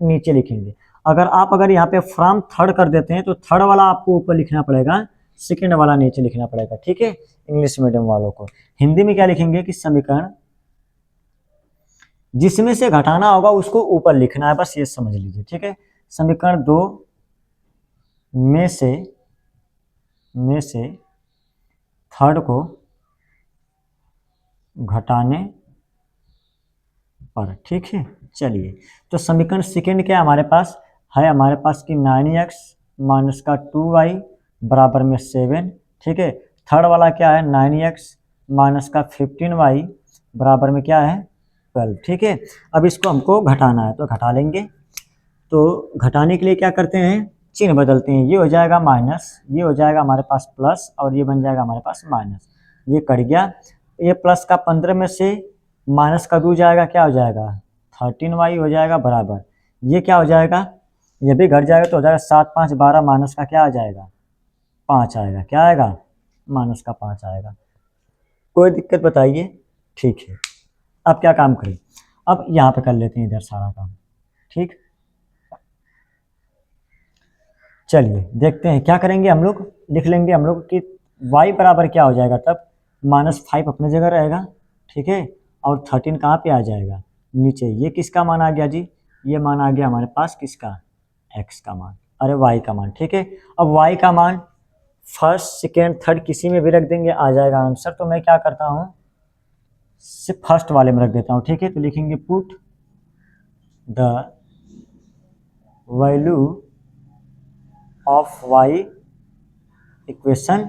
नीचे लिखेंगे। अगर यहाँ पे फ्रॉम थर्ड कर देते हैं तो थर्ड वाला आपको ऊपर लिखना पड़ेगा, सेकेंड वाला नीचे लिखना पड़ेगा। ठीक है, इंग्लिश मीडियम वालों को। हिंदी में क्या लिखेंगे कि समीकरण जिसमें से घटाना होगा उसको ऊपर लिखना है, बस ये समझ लीजिए। ठीक है, समीकरण 2 में से थर्ड को घटाने पर। ठीक है, चलिए, तो समीकरण सेकेंड क्या हमारे पास है, हमारे पास कि 9x माइनस का 2y बराबर में 7। ठीक है, थर्ड वाला क्या है, 9x माइनस का 15y बराबर में क्या है 12। ठीक है, अब इसको हमको घटाना है तो घटा लेंगे। तो घटाने के लिए क्या करते हैं, चिन्ह बदलते हैं, ये हो जाएगा माइनस, ये हो जाएगा हमारे पास प्लस और ये बन जाएगा हमारे पास माइनस, ये कट गया। ये प्लस का 15 में से माइनस का 2 जाएगा, क्या हो जाएगा 13y हो जाएगा बराबर, ये क्या हो जाएगा, ये भी घट जाएगा तो हो जाएगा 7 × 5 = 12, माइनस का क्या आ जाएगा 5 आएगा, क्या आएगा माइनस का 5 आएगा। कोई दिक्कत बताइए। ठीक है, अब क्या काम करें, अब यहाँ पे कर लेते हैं इधर सारा काम। ठीक, चलिए देखते हैं क्या करेंगे हम लोग, लिख लेंगे हम लोग कि y बराबर क्या हो जाएगा, तब -5 अपने जगह रहेगा। ठीक है, और 13 कहाँ पे आ जाएगा नीचे, ये किसका मान आ गया जी, ये मान आ गया हमारे पास किसका, x का मान, अरे y का मान। ठीक है, अब y का मान फर्स्ट सेकेंड थर्ड किसी में भी रख देंगे आ जाएगा आंसर, तो मैं क्या करता हूँ सिर्फ फर्स्ट वाले में रख देता हूँ। ठीक है, तो लिखेंगे put the value of y equation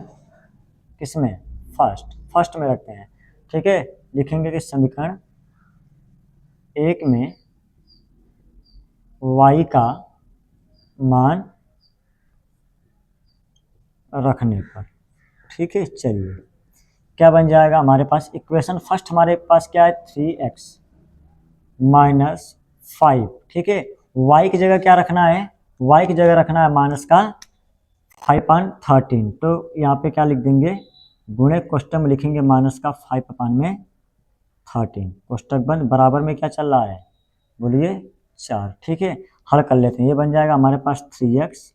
किसमें, फर्स्ट में रखते हैं। ठीक है, लिखेंगे कि समीकरण 1 में y का मान रखने पर। ठीक है, चलिए क्या बन जाएगा हमारे पास, इक्वेशन फर्स्ट हमारे पास क्या है 3x माइनस 5। ठीक है, y की जगह क्या रखना है, y की जगह रखना है माइनस का 5/13, तो यहाँ पे क्या लिख देंगे, गुणे कोष्टक में लिखेंगे माइनस का 5/13, कोष्टक बंद, बराबर में क्या चल रहा है बोलिए 4, ठीक है। हल कर लेते हैं, ये बन जाएगा हमारे पास 3x,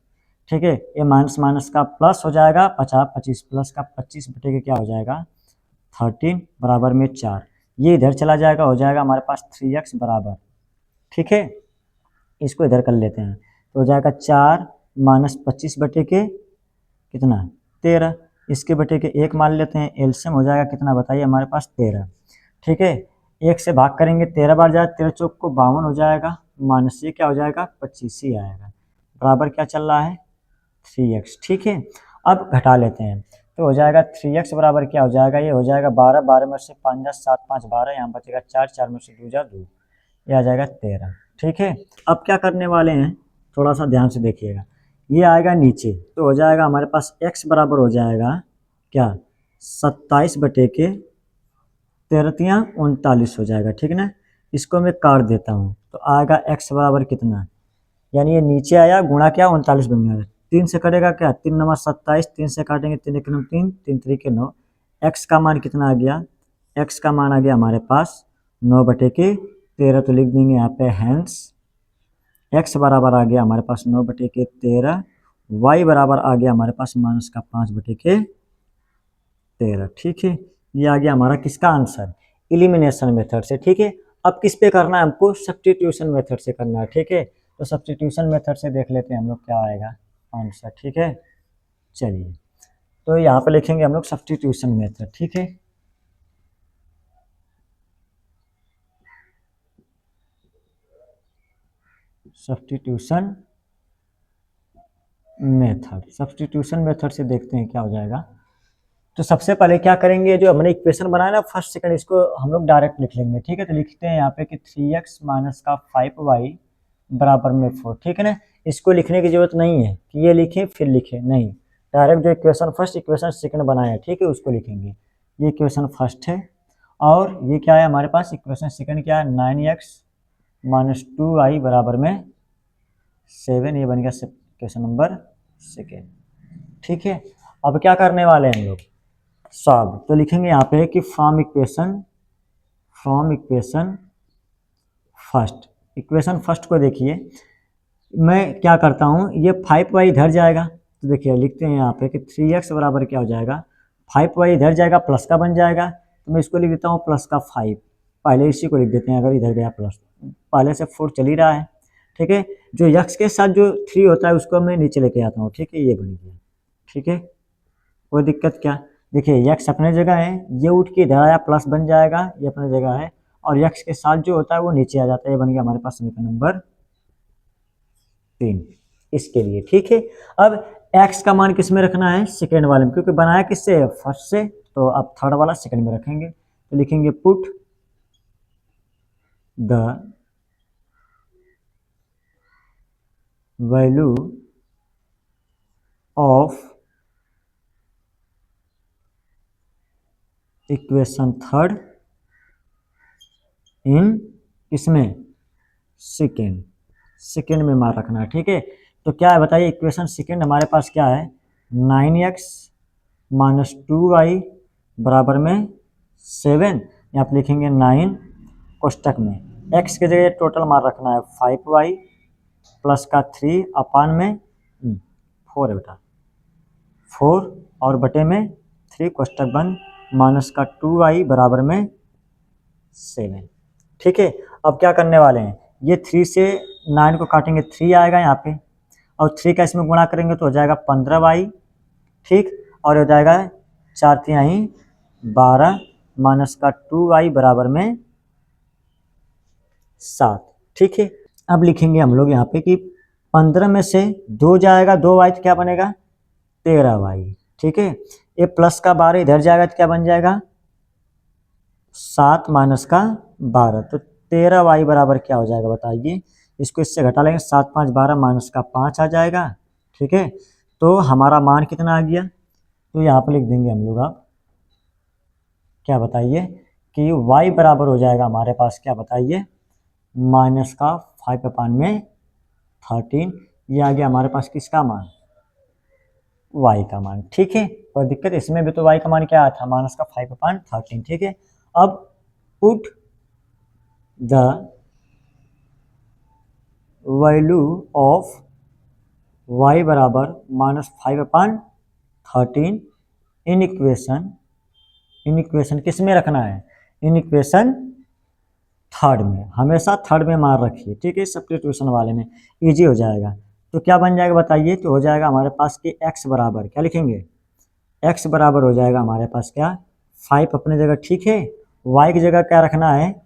ठीक है। ये माइनस माइनस का प्लस हो जाएगा, 50 25 प्लस का 25 बटे के क्या हो जाएगा 13 बराबर में 4, ये इधर चला जाएगा, हो जाएगा हमारे पास 3x बराबर, ठीक है। इसको इधर कर लेते हैं तो हो जाएगा 4 माइनस 25 बटे के कितना 13, इसके बटे के 1 मान लेते हैं, एलसीएम हो जाएगा कितना बताइए हमारे पास 13, ठीक है। 1 से भाग करेंगे 13 बार जाए, 13 चौक को 52 हो जाएगा, माइनस ये क्या हो जाएगा 25 ही आएगा, बराबर क्या चल रहा है 3x, ठीक है। अब घटा लेते हैं तो हो जाएगा 3x बराबर क्या हो जाएगा, ये हो जाएगा 12, 12 में से 5 जा 7 5 12, यहाँ बचेगा 4, 4 में से 2 जा 2, ये आ जाएगा 13, ठीक है। अब क्या करने वाले हैं, थोड़ा सा ध्यान से देखिएगा, ये आएगा नीचे तो हो जाएगा हमारे पास x बराबर हो जाएगा क्या 27 बटे के 13 39 हो जाएगा, ठीक ना। इसको मैं काट देता हूँ तो आएगा x बराबर कितना, यानी ये नीचे आया गुणा क्या 39 बन गया, 3 से कटेगा क्या 3 नंबर 27, 3 से काटेंगे 3 एक नंबर 3, 3 3 9, x का मान कितना आ गया, x का मान आ गया हमारे पास 9 बटे के 13, तो लिख देंगे यहाँ पे हैंस x बराबर आ गया हमारे पास 9 बटे के 13, y बराबर आ गया हमारे पास माइनस का 5 बटे के 13, ठीक है। ये आ गया हमारा किसका आंसर, इलिमिनेशन मेथड से, ठीक है। अब किस पे करना है हमको, सब्स्टिट्यूशन मेथड से करना है, ठीक है। तो सब्स्टिट्यूशन मेथड से देख लेते हैं हम लोग क्या आएगा आंसर, ठीक है। चलिए तो यहाँ पे लिखेंगे हम लोग सब्स्टिट्यूशन मेथड, ठीक है। सब्स्टिट्यूशन मेथड, सब्स्टिट्यूशन मेथड से देखते हैं क्या हो जाएगा। तो सबसे पहले क्या करेंगे, जो हमने इक्वेशन बनाया ना फर्स्ट सेकंड, इसको हम लोग डायरेक्ट लिख लेंगे, ठीक है। तो लिखते हैं यहाँ पे कि 3x माइनस का 5y बराबर में 4, ठीक है ना। इसको लिखने की जरूरत नहीं है कि ये लिखें फिर लिखें, नहीं, डायरेक्ट जो इक्वेशन फर्स्ट इक्वेशन सेकंड बनाया है, ठीक है, उसको लिखेंगे। ये इक्वेशन फर्स्ट है और ये क्या है हमारे पास इक्वेशन सेकंड क्या है 9x माइनस 2y बराबर में 7, ये बन गया इक्वेशन नंबर सेकेंड, ठीक है। अब क्या करने वाले हैं हम लोग सॉल्व, तो लिखेंगे यहाँ पे कि from equation first, equation first को देखिए, मैं क्या करता हूँ, ये 5y इधर जाएगा, तो देखिए लिखते हैं यहाँ पे कि 3x बराबर क्या हो जाएगा 5y इधर जाएगा प्लस का बन जाएगा, तो मैं इसको लिख देता हूँ प्लस का 5, पहले इसी को लिख देते हैं, अगर इधर गया प्लस, पहले से 4 चल ही रहा है, ठीक है। जो x के साथ जो 3 होता है उसको मैं नीचे लेके आता हूँ, ठीक है, ये बन गया, ठीक है, कोई दिक्कत क्या। देखिए x अपने जगह है, ये उठ के इधर आया प्लस बन जाएगा, ये अपने जगह है, और x के साथ जो होता है वो नीचे आ जाता है, ये बन गया हमारे पास समीकरण नंबर 3 इसके लिए, ठीक है। अब x का मान किस में रखना है सेकेंड वाले में, क्योंकि बनाया किससे फर्स्ट से, तो अब थर्ड वाला सेकेंड में रखेंगे, तो लिखेंगे put the value of equation third in इसमें सेकेंड में मान रखना है, ठीक है। तो क्या है बताइए, इक्वेशन सेकेंड हमारे पास क्या है 9x माइनस 2y बराबर में 7, यहाँ पे लिखेंगे 9 कोष्टक में, x के जगह टोटल मान रखना है 5y प्लस का 3 अपान में 4 है बेटा 4 और बटे में 3 कोष्टक बंद माइनस का 2y बराबर में 7, ठीक है। अब क्या करने वाले हैं, ये 3 से 9 को काटेंगे 3 आएगा यहाँ पे, और 3 का इसमें गुणा करेंगे तो हो जाएगा 15y, ठीक, और हो जाएगा 4 तिहाई 12 माइनस का 2y बराबर में 7, ठीक है। अब लिखेंगे हम लोग यहाँ पे कि 15 में से 2 जाएगा 2y तो क्या बनेगा 13y, ठीक है। ये प्लस का 12 इधर जाएगा तो क्या बन जाएगा 7 माइनस का 12, तो 13y बराबर क्या हो जाएगा बताइए, इसको इससे घटा लेंगे 7 5 12 माइनस का 5 आ जाएगा, ठीक है। तो हमारा मान कितना आ गया, तो यहाँ पर लिख देंगे हम लोग, आप क्या बताइए कि y बराबर हो जाएगा हमारे पास क्या बताइए माइनस का 5 अपान में 13, ये आ गया हमारे पास किसका मान y का मान, ठीक है। कोई दिक्कत, इसमें भी तो y का मान क्या आया था माइनस का 5 अपान 13, ठीक है। अब put the value of y बराबर -5/13 इन इक्वेशन किस में रखना है, इन इक्वेशन थर्ड में, हमेशा थर्ड में मार रखिए, ठीक है, सब्स्टिट्यूशन वाले में इजी हो जाएगा। तो क्या बन जाएगा बताइए, तो हो जाएगा हमारे पास कि x बराबर क्या लिखेंगे, x बराबर हो जाएगा हमारे पास क्या 5 अपने जगह, ठीक है, y की जगह क्या रखना है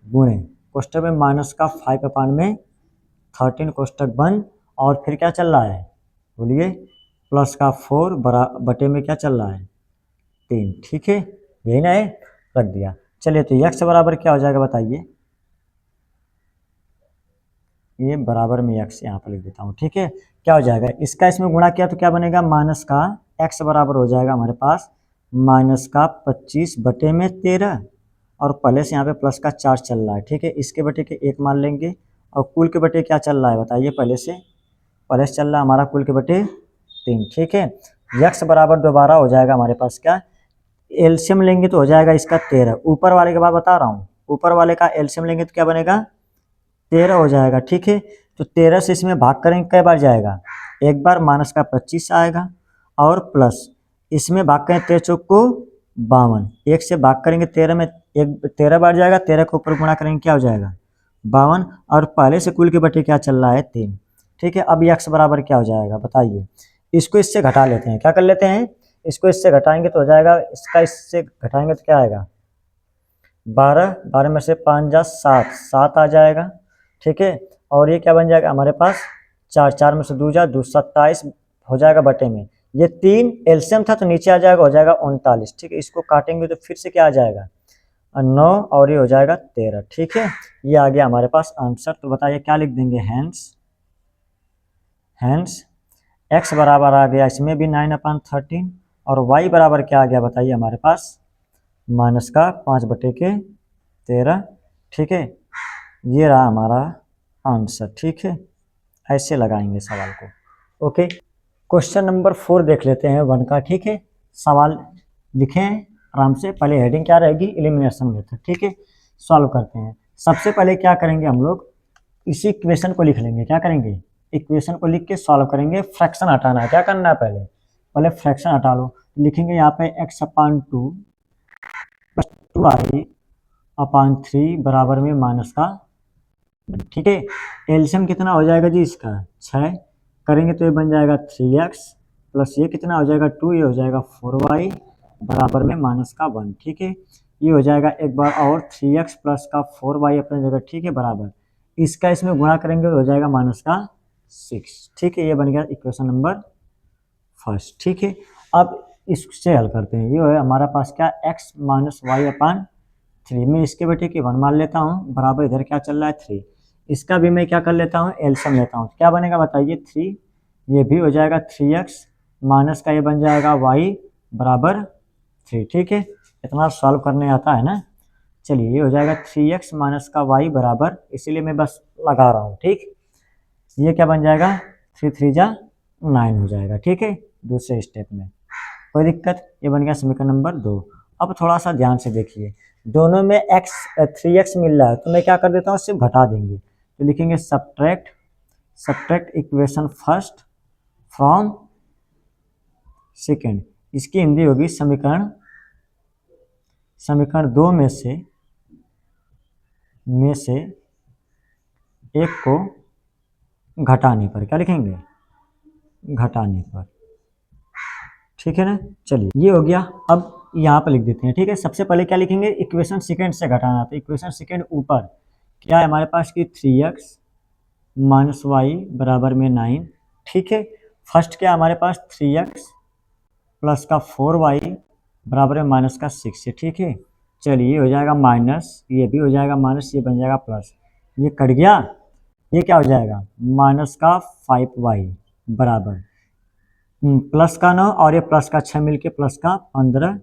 गुणे, कोष्टक में माइनस का 5/13 कोष्टक बंद, और फिर क्या चल रहा है बोलिए प्लस का 4 बटे में क्या चल रहा है 3, ठीक है, यही ना है, रख दिया। चलिए तो x बराबर क्या हो जाएगा बताइए, ये बराबर में x यहाँ पर लिख देता हूँ, ठीक है, क्या हो जाएगा, इसका इसमें गुणा किया तो क्या बनेगा माइनस का x बराबर हो जाएगा हमारे पास माइनस का 25/13, और पहले से यहाँ पे प्लस का 4 चल रहा है, ठीक है, इसके बटे के 1 मान लेंगे, और कुल के बटे क्या चल रहा है बताइए, पहले से चल रहा है हमारा कुल के बटे 3, ठीक है, x बराबर दोबारा हो जाएगा हमारे पास क्या, एलसीएम लेंगे तो हो जाएगा इसका 13, ऊपर वाले के बाद बता रहा हूँ, ऊपर वाले का एलसीएम लेंगे तो क्या बनेगा 13 हो जाएगा, ठीक है, तो 13 से इसमें भाग करेंगे कई बार जाएगा, एक बार माइनस का 25 आएगा, और प्लस इसमें भाग करें 13 चौक को 52, एक से भाग करेंगे 13 में, एक 13 बार जाएगा, 13 के ऊपर गुणा करेंगे क्या हो जाएगा 52, और पहले से कुल के बटे क्या चल रहा है 3, ठीक है। अब x बराबर क्या हो जाएगा बताइए, इसको इससे घटा लेते हैं, क्या कर लेते हैं, इसको इससे घटाएंगे तो हो जाएगा, इसका इससे घटाएंगे तो क्या आएगा 12 में से 5 जा 7 आ जाएगा, ठीक है, और ये क्या बन जाएगा हमारे पास 4 में से 2 जा 2 27 हो जाएगा बटे में, ये 3 एलसीएम था तो नीचे आ जाएगा, हो जाएगा 39, ठीक है, इसको काटेंगे तो फिर से क्या आ जाएगा 9, और ये हो जाएगा 13, ठीक है, ये आ गया हमारे पास आंसर। तो बताइए क्या लिख देंगे, हैंस x बराबर आ गया इसमें भी 9/13, और y बराबर क्या आ गया बताइए हमारे पास माइनस का 5/13, ठीक है, ये रहा हमारा आंसर, ठीक है, ऐसे लगाएंगे सवाल को। ओके, क्वेश्चन नंबर 4 देख लेते हैं 1 का, ठीक है, सवाल लिखें आराम से, पहले हेडिंग क्या रहेगी एलिमिनेशन मेथड, ठीक है, सॉल्व करते हैं। सबसे पहले क्या करेंगे हम लोग, इसी इक्वेशन को लिख लेंगे, क्या करेंगे इक्वेशन को लिख के सॉल्व करेंगे, फ्रैक्शन हटाना है, क्या करना है पहले फ्रैक्शन हटा लो, लिखेंगे यहाँ पे x/2 + 2i/3 बराबर में माइनस का, ठीक है, एलसीएम कितना हो जाएगा जी इसका 6 करेंगे तो ये बन जाएगा 3x प्लस ये कितना हो जाएगा 2, ये हो जाएगा 4y बराबर में माइनस का 1, ठीक है, ये हो जाएगा एक बार और 3x प्लस का 4y अपने जगह, ठीक है, बराबर इसका इसमें गुणा करेंगे तो हो जाएगा माइनस का 6, ठीक है, ये बन गया इक्वेशन नंबर फर्स्ट, ठीक है। अब इससे हल करते हैं, ये है हमारा पास क्या x - y/3, मैं इसके बेटे की 1 मान लेता हूँ, बराबर इधर क्या चल रहा है 3, इसका भी मैं क्या कर लेता हूँ एलसीएम लेता हूँ, क्या बनेगा बताइए 3, ये भी हो जाएगा 3x माइनस का ये बन जाएगा y बराबर 3, ठीक है, इतना सॉल्व करने आता है ना। चलिए ये हो जाएगा 3x माइनस का y बराबर, इसीलिए मैं बस लगा रहा हूँ, ठीक, ये क्या बन जाएगा 3 3 जा 9 हो जाएगा, ठीक है, दूसरे स्टेप में कोई दिक्कत, ये बन गया समीकरण नंबर 2। अब थोड़ा सा ध्यान से देखिए, दोनों में 3x मिल रहा है तो मैं क्या कर देता हूँ सिर्फ घटा देंगे, तो लिखेंगे subtract equation first from second, इसकी हिंदी होगी समीकरण 2 में से एक को घटाने पर, क्या लिखेंगे घटाने पर, ठीक है ना। चलिए ये हो गया, अब यहाँ पर लिख देते हैं, ठीक है, सबसे पहले क्या लिखेंगे इक्वेशन सेकेंड से घटाना, तो इक्वेशन सेकेंड ऊपर क्या है हमारे पास कि 3x माइनस वाई बराबर में 9, ठीक है, फर्स्ट क्या हमारे पास 3x प्लस का 4y बराबर में माइनस का 6 है, ठीक है, चलिए ये हो जाएगा माइनस, ये भी हो जाएगा माइनस, ये बन जाएगा प्लस, ये कट गया, ये क्या हो जाएगा माइनस का 5y बराबर प्लस का 9 और ये प्लस का 6 मिलके प्लस का 15,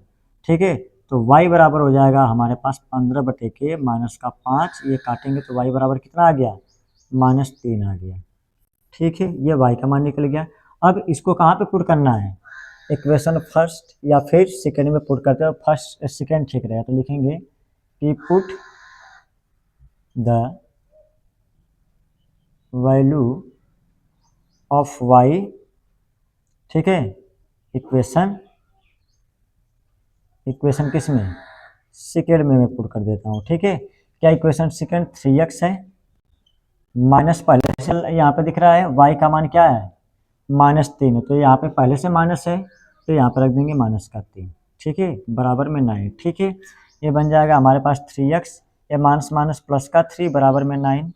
ठीक है, तो y बराबर हो जाएगा हमारे पास 15/के माइनस का 5, ये काटेंगे तो y बराबर कितना आ गया -3 आ गया, ठीक है, ये y का मान निकल गया। अब इसको कहाँ पे पुट करना है, इक्वेशन फर्स्ट या फिर सेकेंड में पुट करते हो, फर्स्ट सेकेंड ठीक रहेगा, तो लिखेंगे कि put the value of y, ठीक है, इक्वेशन किस में, सेकेंड में मैं पुट कर देता हूँ, ठीक है। क्या इक्वेशन सेकेंड 3x है, माइनस पहले से यहाँ पे दिख रहा है, y का मान क्या है -3 है, तो यहाँ पे पहले से माइनस है, तो यहाँ पे रख देंगे -3, ठीक है, बराबर में 9, ठीक है। ये बन जाएगा हमारे पास 3x, ये माइनस माइनस प्लस का 3 बराबर में 9,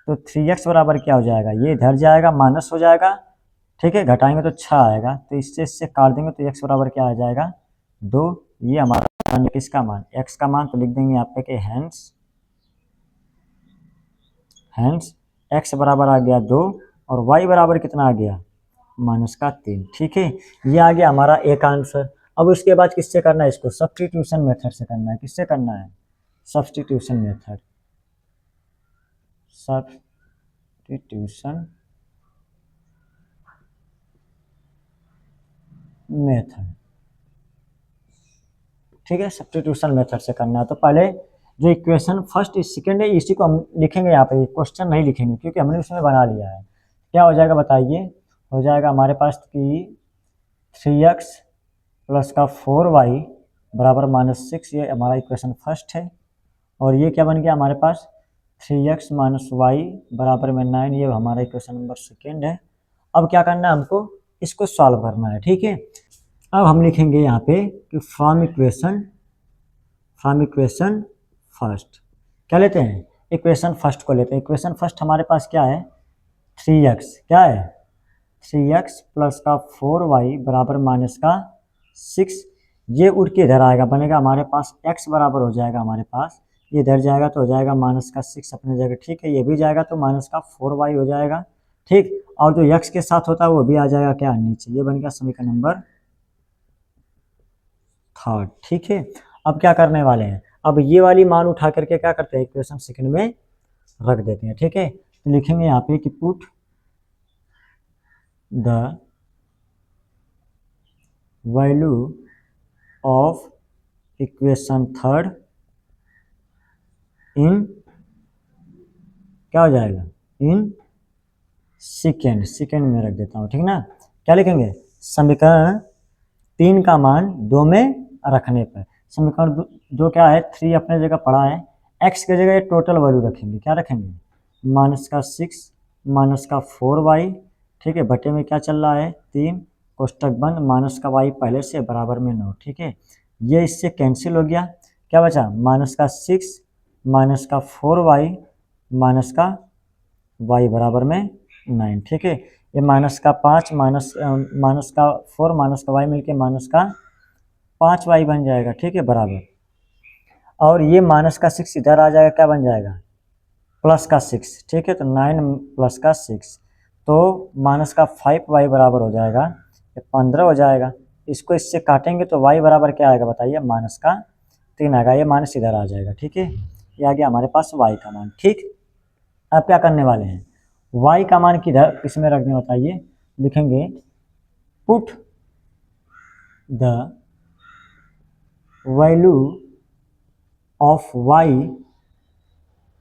तो 3x बराबर क्या हो जाएगा, ये इधर जाएगा माइनस हो जाएगा, ठीक है, घटाएंगे तो 6 आएगा, तो इससे काट देंगे तो x बराबर क्या आ जाएगा 2। ये हमारा मान किसका मान, x का मान, तो लिख देंगे यहाँ पे कि हैंस x बराबर आ गया 2 और y बराबर कितना आ गया -3, ठीक है। ये आ गया हमारा एक आंसर। अब उसके बाद किससे करना है इसको, सब्स्टिट्यूशन मेथड से करना है। किससे करना है, सब्स्टिट्यूशन मेथड, सब्स्टिट्यूशन मेथड, ठीक है, सब्स्टिट्यूशन मेथड से करना है। तो पहले जो इक्वेशन फर्स्ट सेकेंड है इसी को हम लिखेंगे यहाँ पे, क्वेश्चन नहीं लिखेंगे क्योंकि हमने उसमें बना लिया है। क्या हो जाएगा बताइए, हो जाएगा हमारे पास कि 3x प्लस का 4y बराबर -6, ये हमारा इक्वेशन फर्स्ट है। और ये क्या बन गया हमारे पास 3x माइनस वाई बराबर में 9, ये हमारा इक्वेशन नंबर सेकेंड है। अब क्या करना है हमको, इसको सॉल्व करना है, ठीक है। अब हम लिखेंगे यहाँ पे कि फ्रॉम इक्वेशन फर्स्ट, क्या लेते हैं, इक्वेशन फर्स्ट को लेते हैं। इक्वेशन फर्स्ट हमारे पास क्या है 3x, क्या है 3x प्लस का 4y बराबर माइनस का 6, ये उठ के इधर आएगा, बनेगा हमारे पास x बराबर हो जाएगा हमारे पास, ये इधर जाएगा तो हो जाएगा -6 अपने जगह, ठीक है, ये भी जाएगा तो -4y हो जाएगा, ठीक। और जो x के साथ होता है वो भी आ जाएगा क्या नीचे, ये बन गया समीकरण नंबर थर्ड, ठीक है। अब क्या करने वाले हैं, अब ये वाली मान उठा करके क्या करते हैं इक्वेशन सेकंड में रख देते हैं, ठीक है। तो लिखेंगे यहाँ पे कि put the value of equation third in, क्या हो जाएगा इन सेकेंड में रख देता हूँ, ठीक ना। क्या लिखेंगे, समीकरण 3 का मान 2 में रखने पर, समीकरण 2 क्या है 3 अपने जगह पड़ा है, x की जगह टोटल वैल्यू रखेंगे, क्या रखेंगे -6 -4y, ठीक है, बटे में क्या चल रहा है 3, कोष्टक बंद, माइनस का y पहले से बराबर में 9, ठीक है। ये इससे कैंसिल हो गया, क्या बचा -6 -4y माइनस का y बराबर में 9, ठीक है। ये -5 माइनस का 4 माइनस का y मिलके -5y बन जाएगा, ठीक है, बराबर। और ये -6 इधर आ जाएगा, क्या बन जाएगा +6, ठीक है, तो 9 प्लस का 6, तो -5y बराबर हो जाएगा, ये 15 हो जाएगा। इसको इससे काटेंगे तो y बराबर क्या आएगा बताइए -3 आएगा, ये माइनस इधर आ जाएगा, ठीक है। ये आ गया हमारे पास y का मान, ठीक। अब क्या करने वाले हैं, y का मान किधर किसमें रखने बताइए, लिखेंगे put the value of y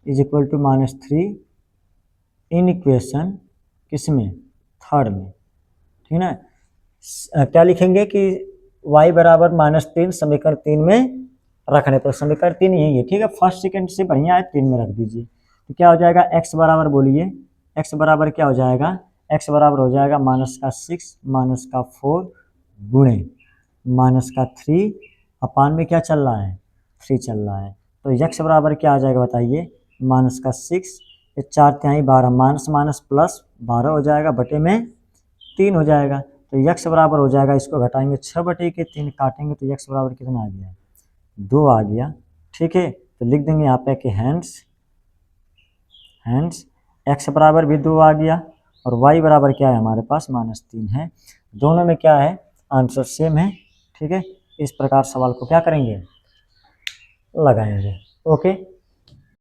is equal to -3 in equation किसमें थर्ड में, ठीक है ना। क्या लिखेंगे कि y बराबर -3 समीकरण 3 में रखने पर, समीकरण 3 यही है, ठीक है, फर्स्ट सेकंड से बढ़िया है, 3 में रख दीजिए। तो क्या हो जाएगा x बराबर, बोलिए x बराबर क्या हो जाएगा, x बराबर हो जाएगा -6 -4 गुणे -3 अपान में क्या चल रहा है 3 चल रहा है, तो x बराबर क्या आ जाएगा बताइए -6, ये 4 तिहाई 12, माइनस प्लस 12 हो जाएगा, बटे में 3 हो जाएगा, तो x बराबर हो जाएगा, इसको घटाएंगे 6/3 काटेंगे तो x बराबर कितना आ गया 2 आ गया, ठीक है। तो लिख देंगे यहाँ पे कि हैंस x बराबर भी 2 आ गया और y बराबर क्या है हमारे पास -3 है, दोनों में क्या है आंसर सेम है, ठीक है। इस प्रकार सवाल को क्या करेंगे लगाएंगे, ओके।